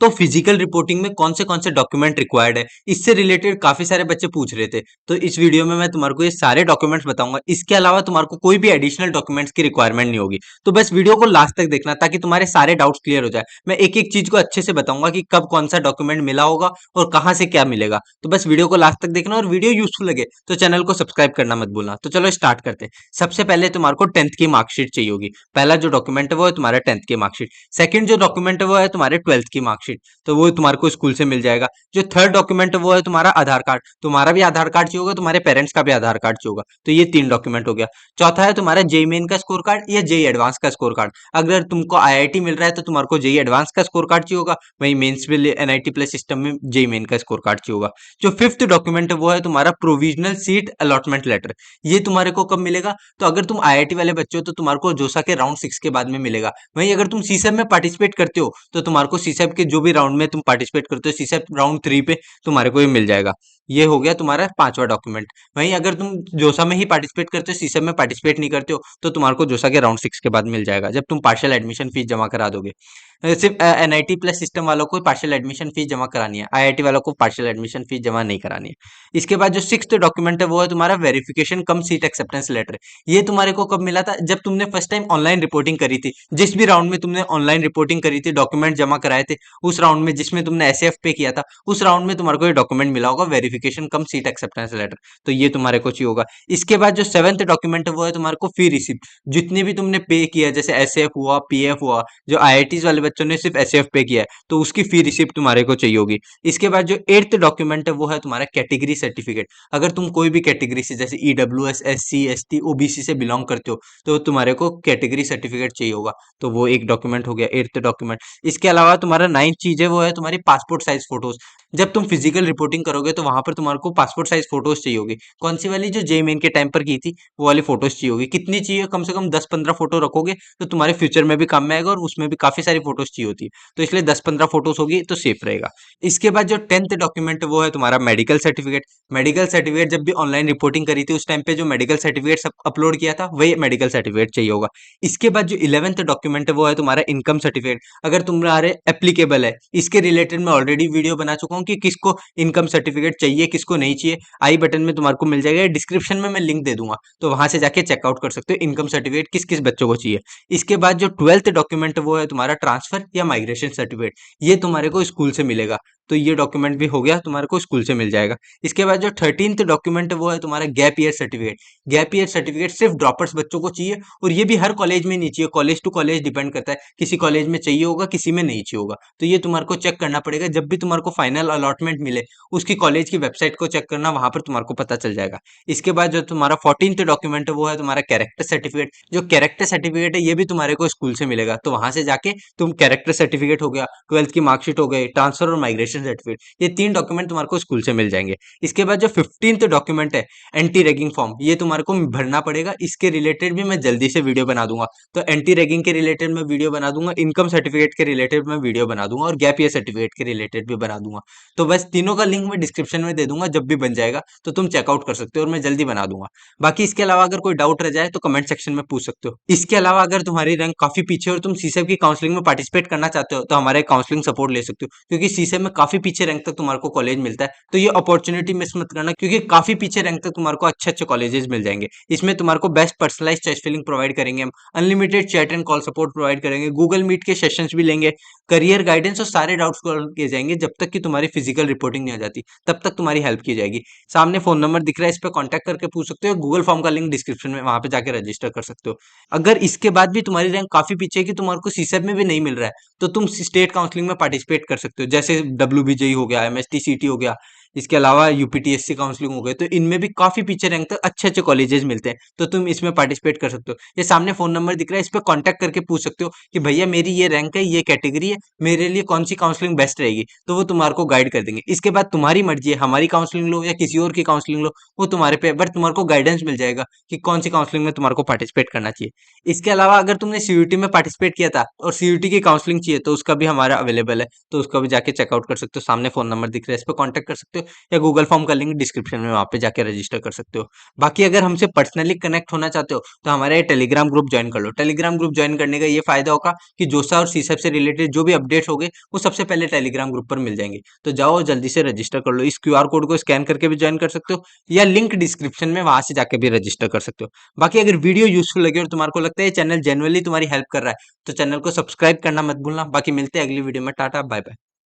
तो physical reporting में कौन से डॉक्यूमेंट रिक्वायर्ड है, इससे रिलेटेड काफी सारे बच्चे पूछ रहे थे। तो इस वीडियो में मैं तुम्हारे को ये सारे डॉक्यूमेंट्स बताऊंगा। इसके अलावा तुम्हारे को कोई भी एडिशनल डॉक्यूमेंट्स की रिक्वायरमेंट नहीं होगी। तो बस वीडियो को लास्ट तक देखना ताकि तुम्हारे सारे डाउट्स क्लियर हो जाए। मैं एक एक चीज को अच्छे से बताऊंगा कि कब कौन सा डॉक्यूमेंट मिला होगा और कहाँ से क्या मिलेगा। तो बस वीडियो को लास्ट तक देखना, और वीडियो यूजफुल लगे तो चैनल को सब्सक्राइब करना मत भूलना। तो चलो स्टार्ट करते हैं। सबसे पहले तुम्हारे को 10th की मार्कशीट चाहिए होगी। पहला जो डॉक्यूमेंट है वो है तुम्हारा 10th की मार्कशीट। सेकंड जो डॉक्यूमेंट है वो है तुम्हारे 12th की मार्कशीट, तो वो तुम्हारे को स्कूल से मिल जाएगा। जो थर्ड डॉक्यूमेंट है वो है तुम्हारा आधार कार्ड। तुम्हारा भी आधार कार्ड चाहिए होगा, तुम्हारे पेरेंट्स का भी आधार कार्ड चाहिए होगा। तो ये 3 डॉक्यूमेंट हो गया। चौथा है तुम्हारा जेई मेन का स्कोर कार्ड या जेई एडवांस का स्कोर कार्ड। अगर तुमको आईआईटी मिल रहा है तो तुम्हारे को जेई एडवांस का स्कोर कार्ड चाहिए होगा, वहीं मेंस में एनआईटी प्लस सिस्टम में जेई मेन का स्कोर कार्ड चाहिए होगा। जो फिफ्थ डॉक्यूमेंट है वो है तुम्हारा प्रोविजनल सीट अलॉटमेंट लेटर। ये तुम्हारे को कब मिलेगा? तो अगर तुम आईआईटी वाले बच्चे हो तो तुम्हारे को जोसा के राउंड 6 के बाद में मिलेगा। वहीं अगर तुम सीसेब में पार्टिसिपेट करते हो तो तुम्हारे को सीसेब के जो भी राउंड में तुम पार्टिसिपेट करते हो, सीसेब राउंड 3 पे तुम्हारे को ये मिल जाएगा। ये हो गया तुम्हारा पांचवा डॉक्यूमेंट। वहीं अगर तुम जोसा में ही पार्टिसिपेट करते हो, सीसेब में पार्टिसिपेट नहीं करते हो, तो तुम्हारे को जोसा के राउंड 6 के बाद मिल जाएगा, जब तुम पार्शियल एडमिशन फीस जमा करा दोगे। सिर्फ एनआईटी प्लस सिस्टम वालों को पार्शियल एडमिशन फीस जमा करानी है, आईआईटी वालों को पार्शियल एडमिशन फीस जमा नहीं करानी है। इसके बाद जो सिक्स्थ डॉक्यूमेंट है वो है तुम्हारा वेरिफिकेशन कम सीट एक्सेप्टेंस लेटर। ये तुम्हारे को कब मिला था? जब तुमने फर्स्ट टाइम ऑनलाइन रिपोर्टिंग करी थी। जिस भी राउंड में तुमने ऑनलाइन रिपोर्टिंग करी थी, डॉक्यूमेंट जमा कराए थे, उस राउंड में जिसमें तुमने एसएफ पे किया था, उस राउंड में तुम्हारे को ये डॉक्यूमेंट मिला होगा, वेरिफिकेशन कम सीट एक्सेप्टेंस लेटर। तो ये तुम्हारे को चाहिए होगा। इसके बाद जो सेवंथ डॉक्यूमेंट है वो है तुम्हारे को फी रिसिप्ट। जितने भी तुमने पे किया, जैसे एसएफ हुआ, पीएफ हुआ, जो आईआईटीज वाले बच्चों ने सिर्फ एसएफ पे किया है तो उसकी फी रिसिप्ट तुम्हारे को चाहिए होगी। इसके बाद जो एट्थ डॉक्यूमेंट है वो है तुम्हारा कैटेगरी सर्टिफिकेट। अगर तुम कोई भी कैटेगरी से, जैसे ईडब्ल्यूएस, एससी, एसटी, ओबीसी से बिलोंग करते हो, तो तुम्हारे को कैटेगरी सर्टिफिकेट चाहिए होगा। तो वो एक डॉक्यूमेंट हो गया, एट्थ डॉक्यूमेंट। इसके अलावा तुम्हारा नाइन्थ चीज है वो है तुम्हारी पासपोर्ट साइज फोटोज। जब तुम फिजिकल रिपोर्टिंग करोगे तो वहां पर तुम्हारे को पासपोर्ट साइज फोटोज चाहिए होगी। कौन सी वाली? जो जेई मेन के टाइम पर की थी वो वाली फोटोज चाहिए होगी। कितनी चाहिए? कम से कम 10-15 फोटो रखोगे तो तुम्हारे फ्यूचर में भी काम में आएगा, और उसमें भी काफी सारी फोटोज चाहिए होती है, तो इसलिए 10-15 फोटोज होगी तो सेफ रहेगा। इसके बाद जो 10th डॉक्यूमेंट है वो है तुम्हारा मेडिकल सर्टिफिकेट। मेडिकल सर्टिफिकेट जब भी ऑनलाइन रिपोर्टिंग करी थी उस टाइम पे जो मेडिकल सर्टिफिकेट अपलोड किया था, वही मेडिकल सर्टिफिकेट चाहिए होगा। इसके बाद जो 11th डॉक्यूमेंट है वो है तुम्हारा इनकम सर्टिफिकेट। अगर तुम्हारे एप्लीकेबल है, इसके रिलेटेड मैं ऑलरेडी वीडियो बना चुका हूँ कि किसको इनकम सर्टिफिकेट चाहिए, किसको नहीं चाहिए। आई बटन में तुम्हारे को मिल जाएगा, डिस्क्रिप्शन में मैं लिंक दे दूंगा, तो वहां से जाके चेकआउट कर सकते हो इनकम सर्टिफिकेट किस किस बच्चों को चाहिए। इसके बाद जो 12th डॉक्यूमेंट है वो है तुम्हारा ट्रांसफर या माइग्रेशन सर्टिफिकेट। ये तुम्हारे को स्कूल से मिलेगा, तो ये डॉक्यूमेंट भी हो गया, तुम्हारे को स्कूल से मिल जाएगा। इसके बाद जो 13th डॉक्यूमेंट है वो है तुम्हारा gap year certificate. Gap year certificate सिर्फ ड्रॉपर्स बच्चों को चाहिए, और ये भी हर कॉलेज में नहीं चाहिए, कॉलेज टू कॉलेज डिपेंड करता है। किसी कॉलेज में चाहिए होगा, किसी में नहीं चाहिए होगा, तो ये तुम्हारे को चेक करना पड़ेगा। जब भी तुम्हारे को फाइनल अलॉटमेंट मिले, उसकी कॉलेज की वेबसाइट को चेक करना, वहां पर तुम्हारे को पता चल जाएगा। इसके बाद जो तुम्हारा 14th डॉक्यूमेंट है वो है तुम्हारा कैरेक्टर सर्टिफिकेट। जो कैरेक्टर सर्टिफिकेट है ये भी तुम्हारे को स्कूल से मिलेगा, तो वहां से जाके तुम कैरेक्टर सर्टिफिकेट हो गया, 12th की मार्कशीट हो गई, ट्रांसफर और माइग्रेशन सर्टिफिकेट, ये 3 डॉक्यूमेंट तुम्हारे को स्कूल से मिल जाएंगे। इसके बाद जो 15th डॉक्यूमेंट है, एंटी रैगिंग फॉर्म, ये तुम्हारे को भरना पड़ेगा। इसके रिलेटेड भी मैं जल्दी से वीडियो बना दूंगा। तो एंटी रैगिंग के रिलेटेड मैं वीडियो बना दूंगा, इनकम सर्टिफिकेट के रिलेटेड मैं वीडियो बना दूंगा, और गैप ईयर सर्टिफिकेट के रिलेटेड भी बना दूंगा। तो बस तीनों का लिंक मैं डिस्क्रिप्शन में दे दूंगा, जब भी बन जाएगा तो तुम चेकआउट कर सकते हो, और मैं जल्दी बना दूंगा। बाकी इसके अलावा अगर कोई डाउट रह जाए तो कमेंट सेक्शन में पूछ सकते हो। इसके अलावा अगर तुम्हारी रैंक काफी पीछे और तुम सीसेब की काउंसलिंग में पार्टिसिपेट करना चाहते हो तो हमारे काउंसलिंग सपोर्ट ले सकते हो, क्योंकि सीसेब में काफी पीछे रैंक तक तुम्हारे को कॉलेज मिलता है। तो ये अपॉर्चुनिटी मिस मत करना, क्योंकि काफी पीछे रैंक तक तुम्हारे को अच्छे अच्छे कॉलेजेस मिल जाएंगे। इसमें तुम्हारे को best personalise choice filling provide करेंगे हम, unlimited chat and call support provide करेंगे, गूगल मीट के सेशंस भी लेंगे, करियर गाइडेंस और सारे डाउट्स सॉल्व किए जाएंगे। जब तक कि तुम्हारी फिजिकल रिपोर्टिंग नहीं हो जाती तब तक तुम्हारी हेल्प की जाएगी। सामने फोन नंबर दिख रहा है, इस पर कांटेक्ट करके पूछ सकते हो। गूगल फॉर्म का लिंक डिस्क्रिप्शन में, वहां पे जाके रजिस्टर कर सकते हो। अगर इसके बाद भी तुम्हारी रैंक काफी पीछे है कि तुम्हारे को सीसेब में भी नहीं मिल रहा है, तो तुम स्टेट काउंसलिंग में पार्टिसिपेट कर सकते हो, जैसे डब्ल्यूबीजेई हो गया, एमएसटी सीटी हो गया, इसके अलावा यूपीटीएससी काउंसलिंग हो गए। तो इनमें भी काफी पीछे रैंक तक अच्छे अच्छे कॉलेजेस मिलते हैं, तो तुम इसमें पार्टिसिपेट कर सकते हो। ये सामने फोन नंबर दिख रहा है, इस पर कांटेक्ट करके पूछ सकते हो कि भैया मेरी ये रैंक है, ये कैटेगरी है, मेरे लिए कौन सी काउंसलिंग बेस्ट रहेगी, तो वो तुम्हारे को गाइड कर देंगे। इसके बाद तुम्हारी मर्जी है, हमारी काउंसलिंग लो या किसी और की काउंसलिंग लो, वो तुम्हारे पे, बट तुम्हारे को गाइडेंस मिल जाएगा कि कौन सी काउंसलिंग में तुम्हारे को पार्टिसिपेट करना चाहिए। इसके अलावा अगर तुमने सीयूटी में पार्टिसिपेट किया था और सीयूटी की काउंसलिंग चाहिए, तो उसका भी हमारा अवेलेबल है, तो उसका भी जाके चेकआउट कर सकते हो। सामने फोन नंबर दिख रहा है, इस पर कॉन्टेक्ट कर सकते हो। या गूगल फॉर्म का लिंक डिस्क्रिप्शन में, वहां पे जाके रजिस्टर कर सकते हो। बाकी अगर हमसे पर्सनली कनेक्ट होना चाहते हो तो हमारे टेलीग्राम ग्रुप ज्वाइन कर लो। टेलीग्राम ग्रुप ज्वाइन करने का ये फायदा होगा कि जोसा और सीसैप से रिलेटेड जो भी अपडेट्स होंगे वो सबसे पहले टेलीग्राम ग्रुप पर मिल जाएंगे। तो जाओ जल्दी से रजिस्टर कर लो। इस क्यूआर कोड को स्कैन करके भी ज्वाइन कर सकते हो या लिंक डिस्क्रिप्शन में, वहां से जाके भी रजिस्टर कर सकते हो। बाकी अगर वीडियो यूजफुल लगे और तुम्हारे को लगता है ये चैनल जेनुअनली तुम्हारी हेल्प कर रहा है तो चैनल को सब्सक्राइब करना मत भूलना। बाकी मिलते हैं अगली वीडियो में। Tata bye bye.